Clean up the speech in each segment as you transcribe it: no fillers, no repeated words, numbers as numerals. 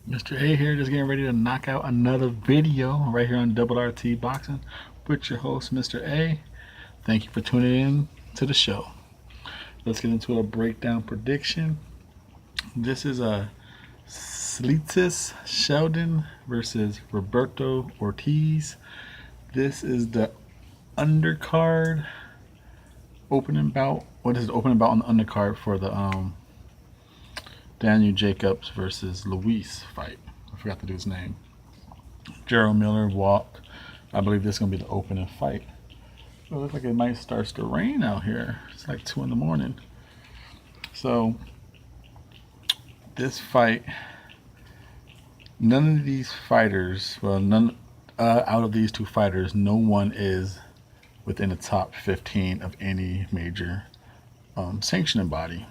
Mr. A here, just getting ready to knock out another video right here on Double RT Boxing with your host, Mr. A. Thank you for tuning in to the show. Let's get into a breakdown prediction. This is a Cletus Sledin versus Roberto Ortiz. This is the undercard opening bout. What is the opening bout on the undercard for the Daniel Jacobs versus Luis fight? I forgot to do his name. Gerald Miller walked. I believe this is going to be the opening fight. It looks like it might start to rain out here. It's like 2 in the morning. So, this fight, none of these fighters, well, none out of these two fighters, no one is within the top 15 of any major sanctioning body.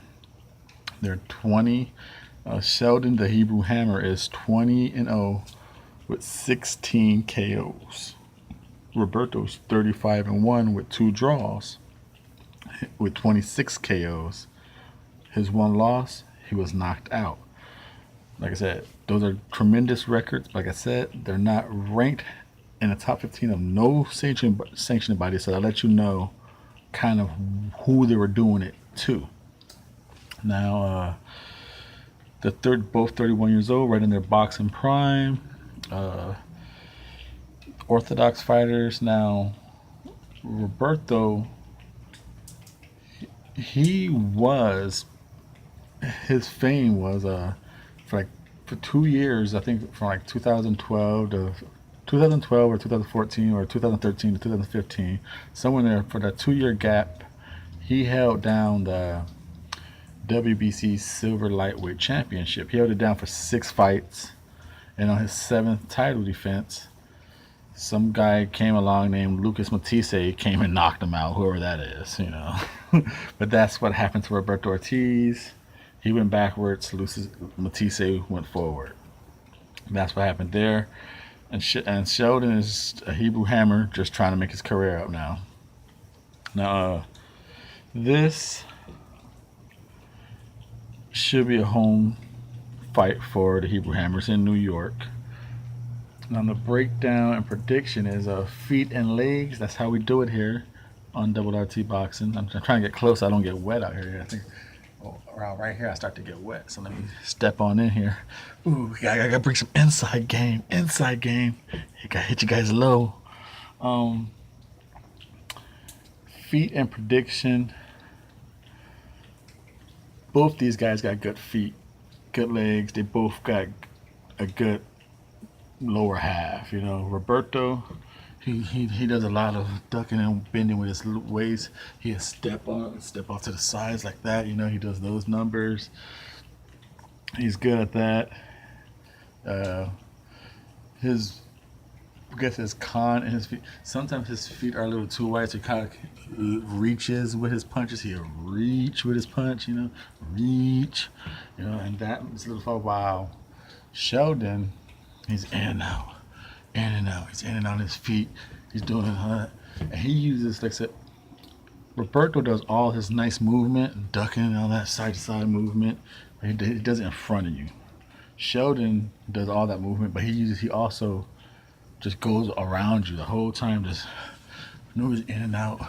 They're 20. Sledin, the Hebrew Hammer, is 20-0 with 16 KOs. Roberto's 35-1 with 2 draws with 26 KOs. His one loss, he was knocked out. Like I said, those are tremendous records. Like I said, they're not ranked in the top 15 of no sanctioning body, so I'll let you know kind of who they were doing it to. Now, both 31 years old, right in their boxing prime. Orthodox fighters. Now, Roberto, his fame was for 2 years. I think from like 2012 to 2012 or 2014 or 2013 to 2015, somewhere there for that 2 year gap, he held down the WBC Silver Lightweight Championship. He held it down for 6 fights, and on his 7th title defense, some guy came along named Lucas Matisse came and knocked him out, whoever that is, you know. But that's what happened to Roberto Ortiz. He went backwards, Lucas Matisse went forward. That's what happened there. And Sledin is a Hebrew Hammer just trying to make his career up now. Now, this should be a home fight for the Hebrew Hammers in New York. Now the breakdown and prediction is feet and legs. That's how we do it here on Double RT Boxing. I'm trying to get close so I don't get wet out here. I think around right here I start to get wet. So let me step on in here. Ooh, I gotta bring some inside game. Inside game. I gotta hit you guys low. Feet and prediction. Both these guys got good feet, good legs. They both got a good lower half. You know, Roberto, he does a lot of ducking and bending with his waist. He'll step off to the sides like that. You know, he does those numbers. He's good at that. I guess his con and his feet. Sometimes his feet are a little too wide, so he kind of reaches with his punches. He'll reach with his punch, you know, and that is a little far. Wow, Sledin, he's in and out, in and out. He's in and out on his feet. He's doing it, and he uses, like I said, Roberto does all his nice movement, ducking and all that side to side movement. He does it in front of you. Sledin does all that movement, but he also just goes around you the whole time, just no reason, in and out,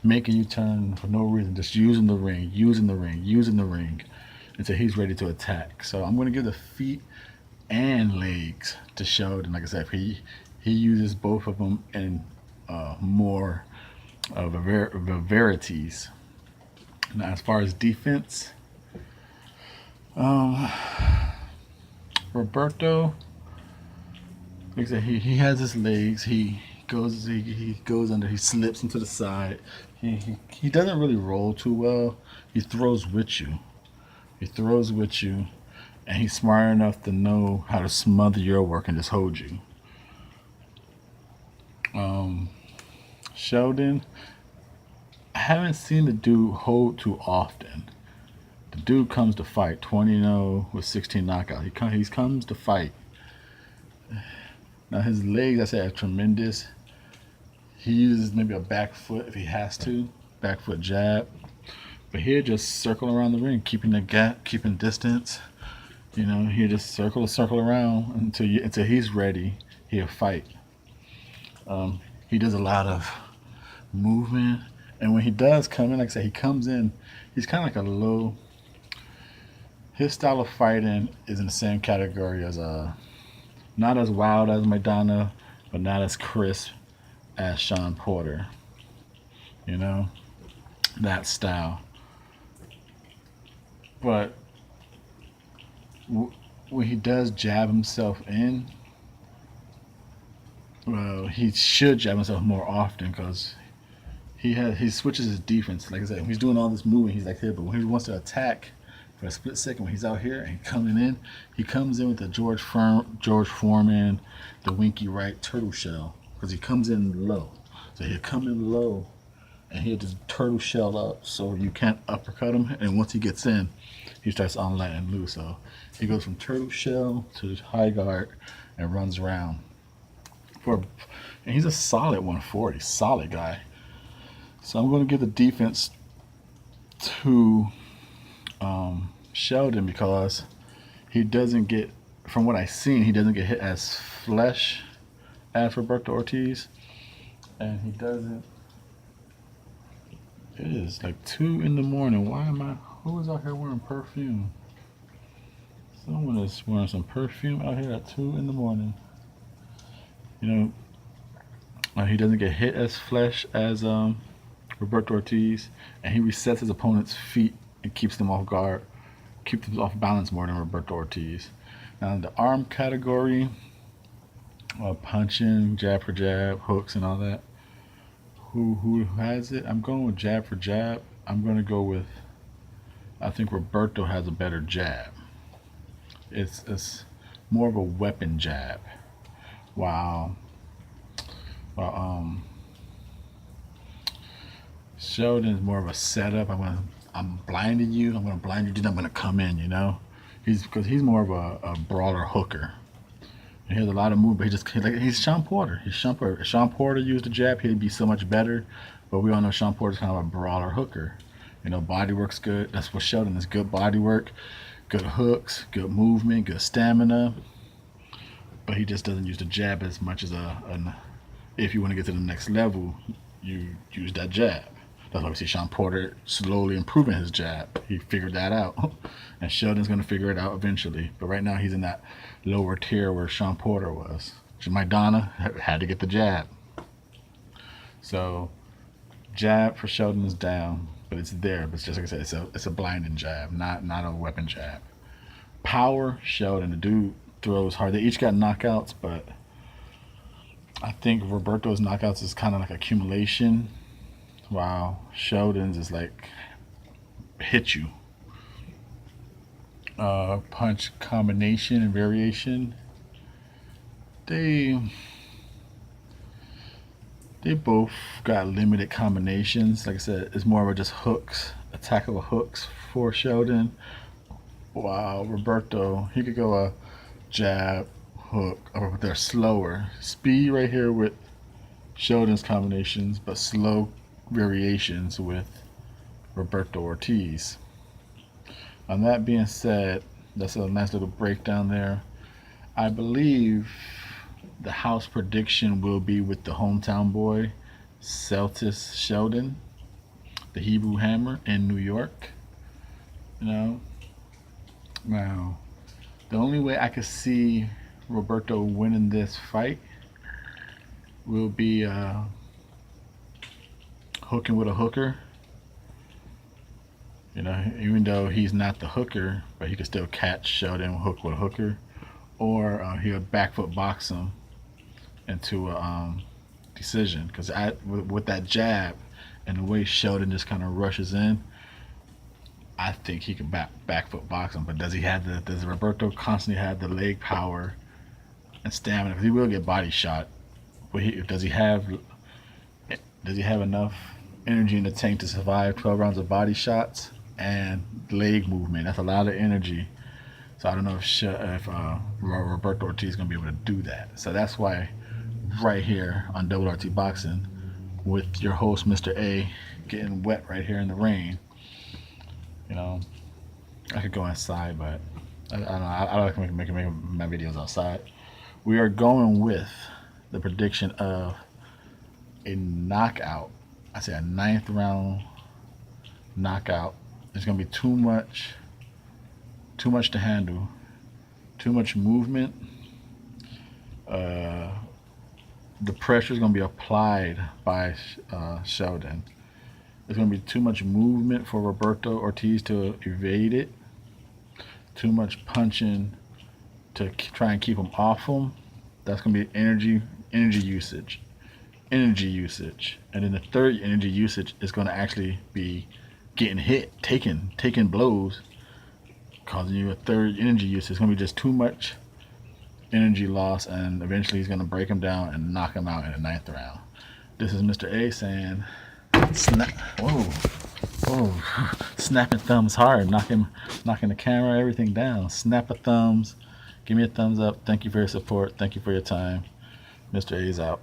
making you turn for no reason, just using the ring until he's ready to attack. So I'm going to give the feet and legs to Sledin. Like I said, he uses both of them in more varieties. Now, as far as defense, Roberto, like I said, he has his legs. He goes under. He slips into the side. He doesn't really roll too well. He throws with you. And he's smart enough to know how to smother your work and just hold you. Sledin, I haven't seen the dude hold too often. The dude comes to fight 20-0 with 16 knockouts. He comes to fight. Now his legs, I said, are tremendous. He uses maybe a back foot if he has to, back foot jab. But he'll just circle around the ring, keeping the gap, keeping distance. You know, he'll just circle around until he's ready. He'll fight. Um, he does a lot of movement, and when he does come in, like I said, he comes in. He's kind of like a low. His style of fighting is in the same category as not as wild as Madonna, but not as crisp as Sean Porter. You know, that style. But when he does jab himself in, well, he should jab himself more often because he switches his defense. Like I said, when he's doing all this moving, he's like here. But when he wants to attack for a split second, when he's out here and coming in, he comes in with the George Foreman, the Winky right turtle shell because he comes in low. So he'll come in low and he'll just turtle shell up so you can't uppercut him. And once he gets in, he starts on letting loose. So he goes from turtle shell to high guard and runs around. For and he's a solid 140, solid guy. So I'm going to give the defense to Sheldon because he doesn't get, from what I've seen, he doesn't get hit as flesh as Roberto Ortiz, and he doesn't. It is like 2 in the morning. Why am I? Who is out here wearing perfume? Someone is wearing some perfume out here at 2 in the morning. You know, he doesn't get hit as flesh as Roberto Ortiz, and he resets his opponent's feet and keeps them off guard, keeps them off balance more than Roberto Ortiz. Now, in the arm category, punching, jab for jab, hooks, and all that. Who has it? I'm going with jab for jab. I'm going to go with. I think Roberto has a better jab. It's more of a weapon jab. Wow. Well, Sheldon's more of a setup. I'm blinding you. I'm gonna blind you. Then I'm gonna come in. You know, because he's more of a brawler hooker. And he has a lot of movement. But he's Sean Porter. He's Sean Porter. If Sean Porter used a jab, he'd be so much better. But we all know Sean Porter's kind of a brawler hooker. You know, body work's good. That's what Sheldon is. Good body work, good hooks, good movement, good stamina. But he just doesn't use the jab as much as if you want to get to the next level, you use that jab. That's why we see Sean Porter slowly improving his jab. He figured that out. And Sheldon's going to figure it out eventually. But right now he's in that lower tier where Sean Porter was. Maidana had to get the jab. So jab for Sheldon is down, but it's there. But it's just like I said, it's a blinding jab, not a weapon jab. Power, Sheldon, the dude throws hard. They each got knockouts, but I think Roberto's knockouts is kind of like accumulation. Wow, Sheldon's is like hit you. Punch combination and variation. They both got limited combinations. Like I said, it's more of just hooks, attackable hooks for Sheldon. Wow, Roberto, he could go a jab, hook, or they're slower. Speed right here with Sheldon's combinations, but slow variations with Roberto Ortiz. On that being said, that's a nice little breakdown there. I believe the house prediction will be with the hometown boy, Cletus Sledin, the Hebrew Hammer in New York. You know, now the only way I could see Roberto winning this fight will be hooking with a hooker. You know, even though he's not the hooker, but he could still catch Sheldon hook with a hooker, or he'll back foot box him into a decision. Because with that jab and the way Sheldon just kind of rushes in, I think he can back foot box him. But does Roberto constantly have the leg power and stamina? Because he will get body shot. But does he have enough energy in the tank to survive 12 rounds of body shots and leg movement? That's a lot of energy. So I don't know if Roberto Ortiz is going to be able to do that. So that's why right here on Double RT Boxing with your host, Mr.A, getting wet right here in the rain. You know, I could go inside, but I don't know. I like making my videos outside. We are going with the prediction of a knockout. I say a ninth round knockout. There's gonna be too much to handle, too much movement. Uh, the pressure is gonna be applied by Sheldon. There's gonna be too much movement for Roberto Ortiz to evade it. Too much punching to try and keep him off him. That's gonna be energy usage, and then the third energy usage is gonna actually be getting hit, taking blows, causing you a third energy usage. It's gonna be just too much energy loss, and eventually he's gonna break him down and knock him out in the ninth round. This is Mr. A saying, snap, whoa, snapping thumbs hard, knocking the camera, everything down. Snap a thumbs. Give me a thumbs up. Thank you for your support. Thank you for your time. Mr. A's out.